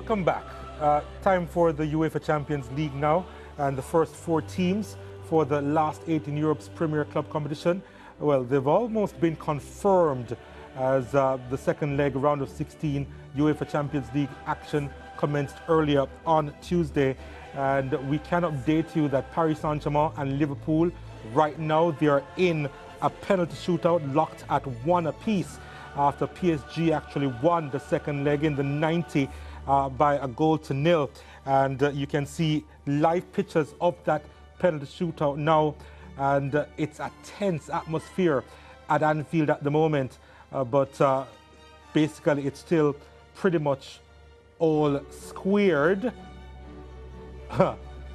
Welcome back. Time for the UEFA Champions League now, and the first 4 teams for the last 8 in Europe's Premier Club competition. Well, they've almost been confirmed as the second leg round of 16 UEFA Champions League action commenced earlier on Tuesday. And we can update you that Paris Saint-Germain and Liverpool, right now, they are in a penalty shootout locked at 1 apiece after PSG actually won the second leg in the 90 by a 1-0. And you can see live pictures of that penalty shootout now. And it's a tense atmosphere at Anfield at the moment. But basically, it's still pretty much all squared.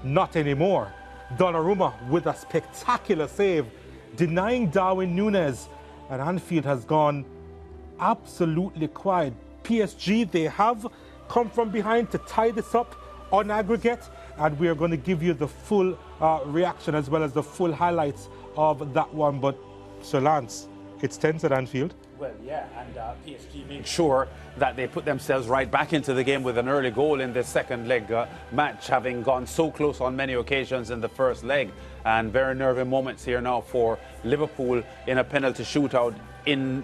Not anymore. Donnarumma with a spectacular save, denying Darwin Núñez. And Anfield has gone absolutely quiet. PSG, they have come from behind to tie this up on aggregate, and we are going to give you the full reaction as well as the full highlights of that one. But Sir Lance, it's tense at Anfield. Well, yeah, and PSG made sure that they put themselves right back into the game with an early goal in this second leg match, having gone so close on many occasions in the first leg. And very nervy moments here now for Liverpool in a penalty shootout in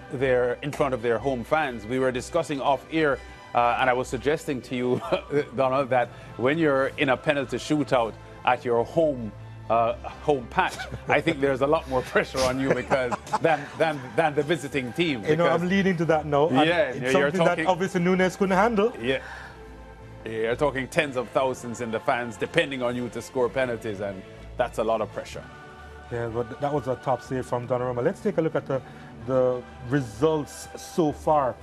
front of their home fans. We were discussing off air, and I was suggesting to you, Donald, that when you're in a penalty shootout at your home patch, I think there's a lot more pressure on you because than the visiting team. You know, I'm leading to that now. Yeah, it's something that obviously Núñez couldn't handle. Yeah, you're talking tens of thousands in the fans depending on you to score penalties, and that's a lot of pressure. Yeah, but that was a top save from Donnarumma. Let's take a look at the results so far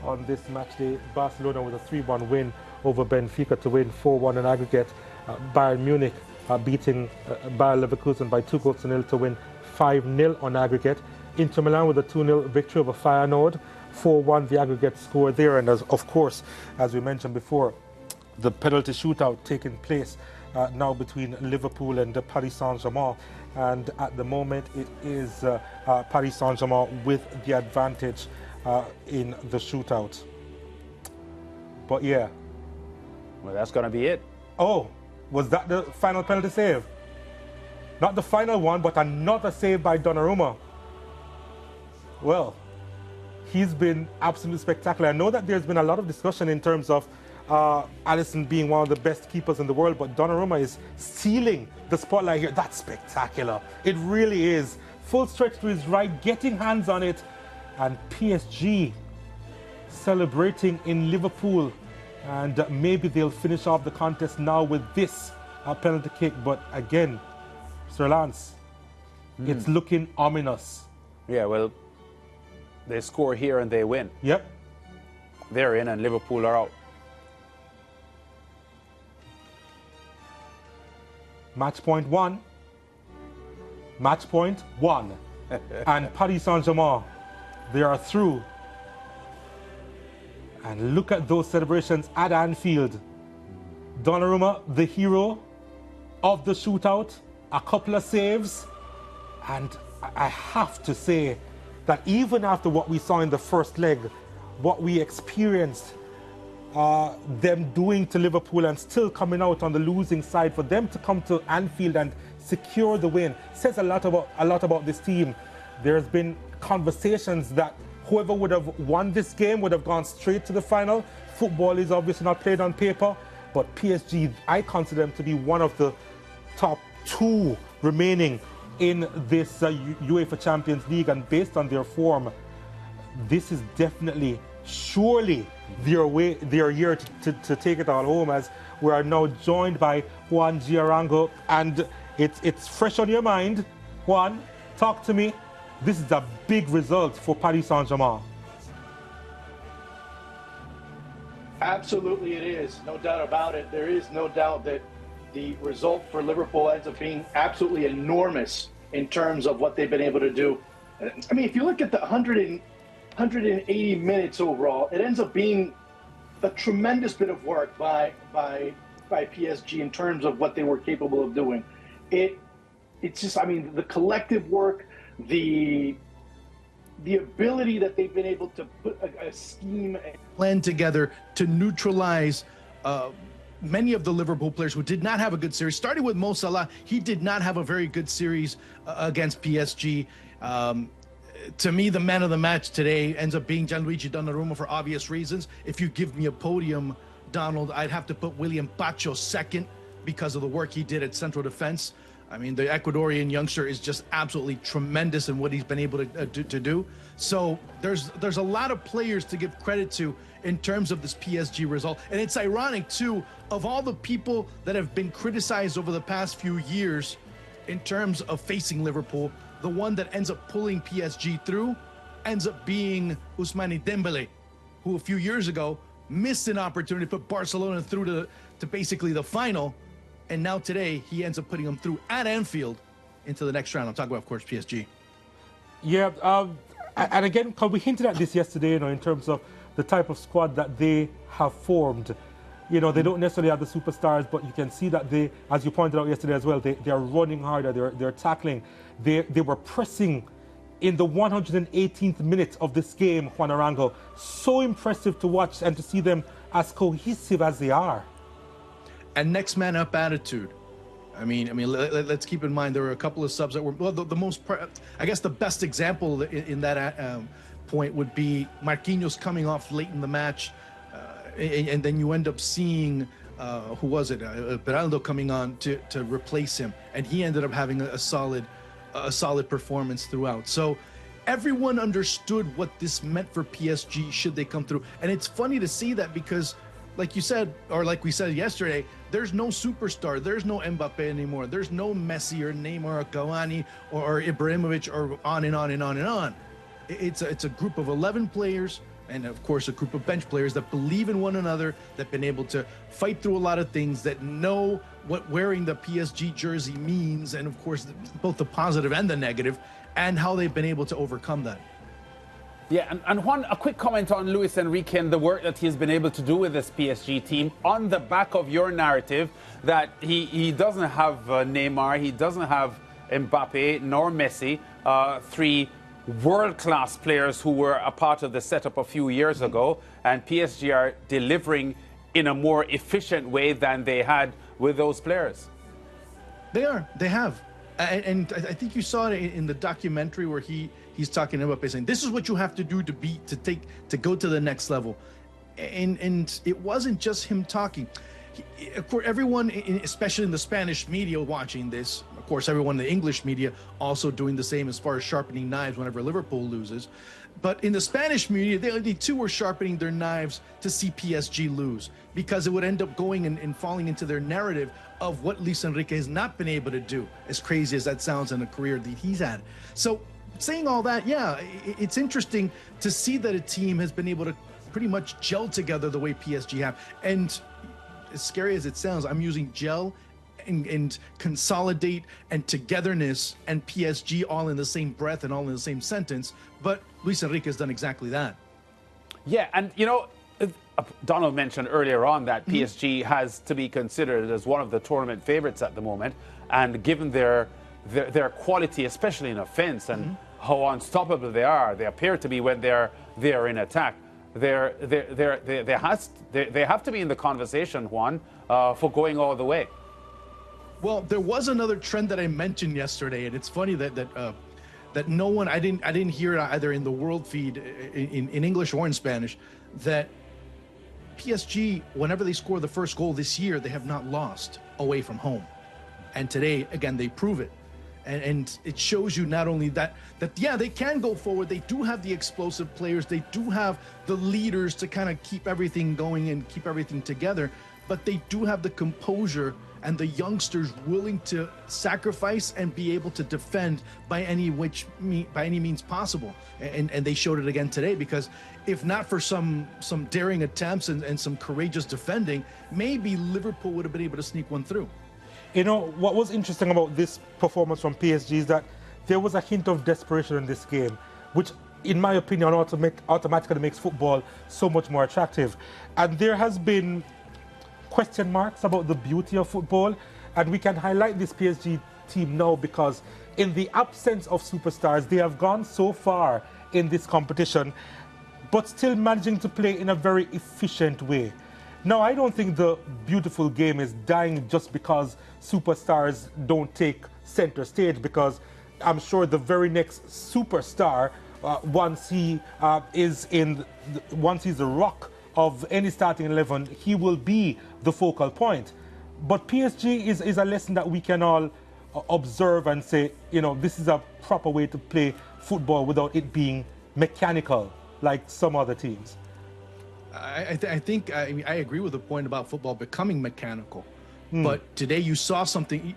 on this match day. Barcelona with a 3-1 win over Benfica to win 4-1 in aggregate. Bayern Munich beating Bayer Leverkusen by 2-0 to win 5-0 on aggregate. Inter Milan with a 2-0 victory over Feyenoord, 4-1 the aggregate score there. And of course, as we mentioned before, the penalty shootout taking place now between Liverpool and Paris Saint-Germain. And at the moment, it is Paris Saint-Germain with the advantage in the shootout. But yeah. Well, that's going to be it. Oh, was that the final penalty save? Not the final one, but another save by Donnarumma. Well, he's been absolutely spectacular. I know that there's been a lot of discussion in terms of Alisson being one of the best keepers in the world, but Donnarumma is stealing the spotlight here. That's spectacular. It really is. Full stretch to his right, getting hands on it, and PSG celebrating in Liverpool. And maybe they'll finish off the contest now with this penalty kick. But again, Sir Lance, it's looking ominous. Yeah, well, they score here and they win. Yep. They're in and Liverpool are out. Match point 1. Match point 1. And Paris Saint-Germain, they are through. And look at those celebrations at Anfield. Donnarumma, the hero of the shootout, a couple of saves. And I have to say that even after what we saw in the first leg, what we experienced them doing to Liverpool and still coming out on the losing side, for them to come to Anfield and secure the win says a lot about this team. There's been conversations that whoever would have won this game would have gone straight to the final. Football is obviously not played on paper, but PSG, I consider them to be one of the top 2 remaining in this UEFA Champions League. And based on their form, this is definitely, surely, their year to take it all home, as we are now joined by Juan Giarango. And it's fresh on your mind. Juan, talk to me. This is a big result for Paris Saint-Germain. Absolutely it is, no doubt about it. There is no doubt that the result for Liverpool ends up being absolutely enormous in terms of what they've been able to do. I mean, if you look at the 180 minutes overall, it ends up being a tremendous bit of work by PSG in terms of what they were capable of doing. It's just, I mean, the collective work, the ability that they've been able to put a scheme and plan together to neutralize many of the Liverpool players who did not have a good series. Starting with Mo Salah, he did not have a very good series against PSG. To me, the man of the match today ends up being Gianluigi Donnarumma for obvious reasons. If you give me a podium, Donald, I'd have to put William Pacho second because of the work he did at central defense. I mean, the Ecuadorian youngster is just absolutely tremendous in what he's been able to do. So there's a lot of players to give credit to in terms of this PSG result. And it's ironic, too, of all the people that have been criticized over the past few years in terms of facing Liverpool, the one that ends up pulling PSG through ends up being Ousmane Dembele, who a few years ago missed an opportunity to put Barcelona through to basically the final. And now today, he ends up putting them through at Anfield into the next round. I'm talking about, of course, PSG. Yeah, and again, we hinted at this yesterday, in terms of the type of squad that they have formed. They don't necessarily have the superstars, but you can see that they, as you pointed out yesterday as well, they are running harder, they're tackling. They were pressing in the 118th minute of this game, Juan Arango. So impressive to watch and to see them as cohesive as they are. And next man up attitude. I mean, let's keep in mind there were a couple of subs that were, well, the most, I guess the best example in that point would be Marquinhos coming off late in the match, and then you end up seeing, who was it, Beraldo coming on to replace him, and he ended up having a solid performance throughout. So everyone understood what this meant for PSG should they come through, and it's funny to see that because, like you said, or like we said yesterday, there's no superstar. There's no Mbappe anymore. There's no Messi or Neymar or Cavani or Ibrahimovic or on and on and on and on. It's a group of 11 players and, of course, a group of bench players that believe in one another, that have been able to fight through a lot of things, that know what wearing the PSG jersey means, and, of course, both the positive and the negative, and how they've been able to overcome that. Yeah, and Juan, a quick comment on Luis Enrique and the work that he's been able to do with this PSG team on the back of your narrative that he doesn't have Neymar, he doesn't have Mbappe nor Messi, three world-class players who were a part of the setup a few years ago, and PSG are delivering in a more efficient way than they had with those players. They have. And I think you saw it in the documentary where he's talking about saying, this is what you have to do to go to the next level. And it wasn't just him talking. Of course, everyone, especially in the Spanish media watching this, of course, everyone in the English media also doing the same as far as sharpening knives whenever Liverpool loses. But in the Spanish media, they too were sharpening their knives to see PSG lose, because it would end up going and falling into their narrative of what Luis Enrique has not been able to do, as crazy as that sounds in a career that he's had. So saying all that, yeah, it's interesting to see that a team has been able to pretty much gel together the way PSG have. And as scary as it sounds, I'm using gel and consolidate and togetherness and PSG all in the same breath and all in the same sentence. But Luis Enrique has done exactly that. Yeah, and Donald mentioned earlier on that PSG has to be considered as one of the tournament favorites at the moment, and given their quality, especially in offense, and how unstoppable they are, they appear to be when they're in attack. They have to be in the conversation, Juan, for going all the way. Well, there was another trend that I mentioned yesterday, and it's funny that no one, I didn't hear it either in the world feed in English or in Spanish, that PSG, whenever they score the first goal this year, they have not lost away from home. And today, again, they prove it. And it shows you not only that yeah, they can go forward. They do have the explosive players. They do have the leaders to kind of keep everything going and keep everything together. But they do have the composure and the youngsters willing to sacrifice and be able to defend by any means possible. And they showed it again today, because if not for some daring attempts and some courageous defending, maybe Liverpool would have been able to sneak one through. What was interesting about this performance from PSG is that there was a hint of desperation in this game, which, in my opinion, automatically makes football so much more attractive. And there has been question marks about the beauty of football, and we can highlight this PSG team now because in the absence of superstars, they have gone so far in this competition, but still managing to play in a very efficient way. No, I don't think the beautiful game is dying just because superstars don't take center stage, because I'm sure the very next superstar, once he once he's the rock of any starting 11, he will be the focal point. But PSG is a lesson that we can all observe and say, you know, this is a proper way to play football without it being mechanical like some other teams. I agree with the point about football becoming mechanical. But today you saw something,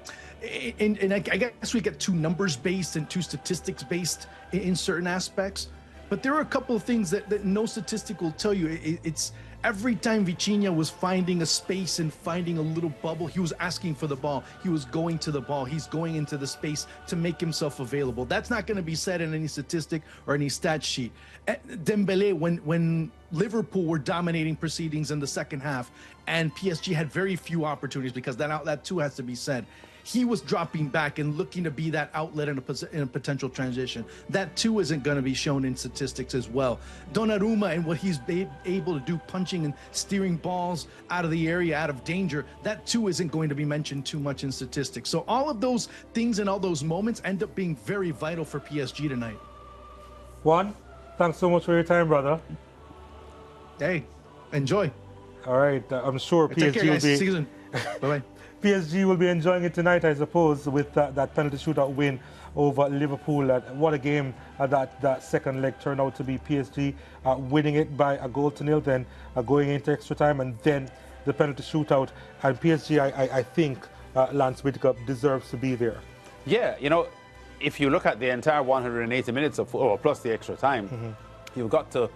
and I guess we get too numbers based and too statistics based in certain aspects. But there are a couple of things that no statistic will tell you. It's every time Vitinha was finding a space and finding a little bubble, he was asking for the ball. He was going to the ball. He's going into the space to make himself available. That's not going to be said in any statistic or any stat sheet. Dembele, when Liverpool were dominating proceedings in the second half and PSG had very few opportunities, because that too has to be said, he was dropping back and looking to be that outlet in a potential transition. That too isn't going to be shown in statistics as well. Donnarumma and what he's able to do, punching and steering balls out of the area, out of danger, that too isn't going to be mentioned too much in statistics. So all of those things and all those moments end up being very vital for PSG tonight. Juan, thanks so much for your time, brother. Hey, enjoy. All right, I'm sure Take PSG care, will guys. be... See you soon. Bye-bye. PSG will be enjoying it tonight, I suppose, with that penalty shootout win over Liverpool. What a game that second leg turned out to be. PSG winning it by a goal to nil, then going into extra time, and then the penalty shootout. And PSG, I think Lance Whitaker deserves to be there. Yeah, you know, if you look at the entire 180 minutes of football, plus the extra time, you've got to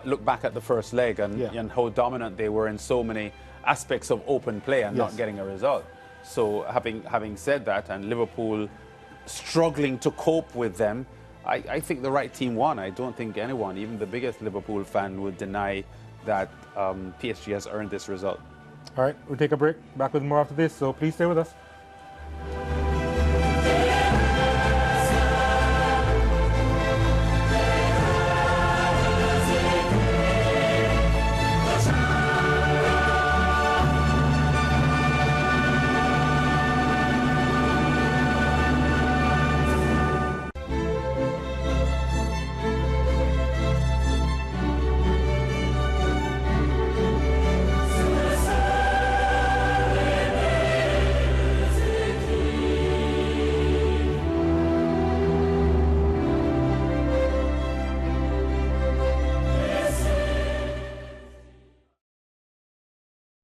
look back at the first leg and how dominant they were in so many aspects of open play and not getting a result. So having said that, and Liverpool struggling to cope with them, I think the right team won. I don't think anyone, even the biggest Liverpool fan, would deny that PSG has earned this result. All right, we'll take a break. Back with more after this, so please stay with us.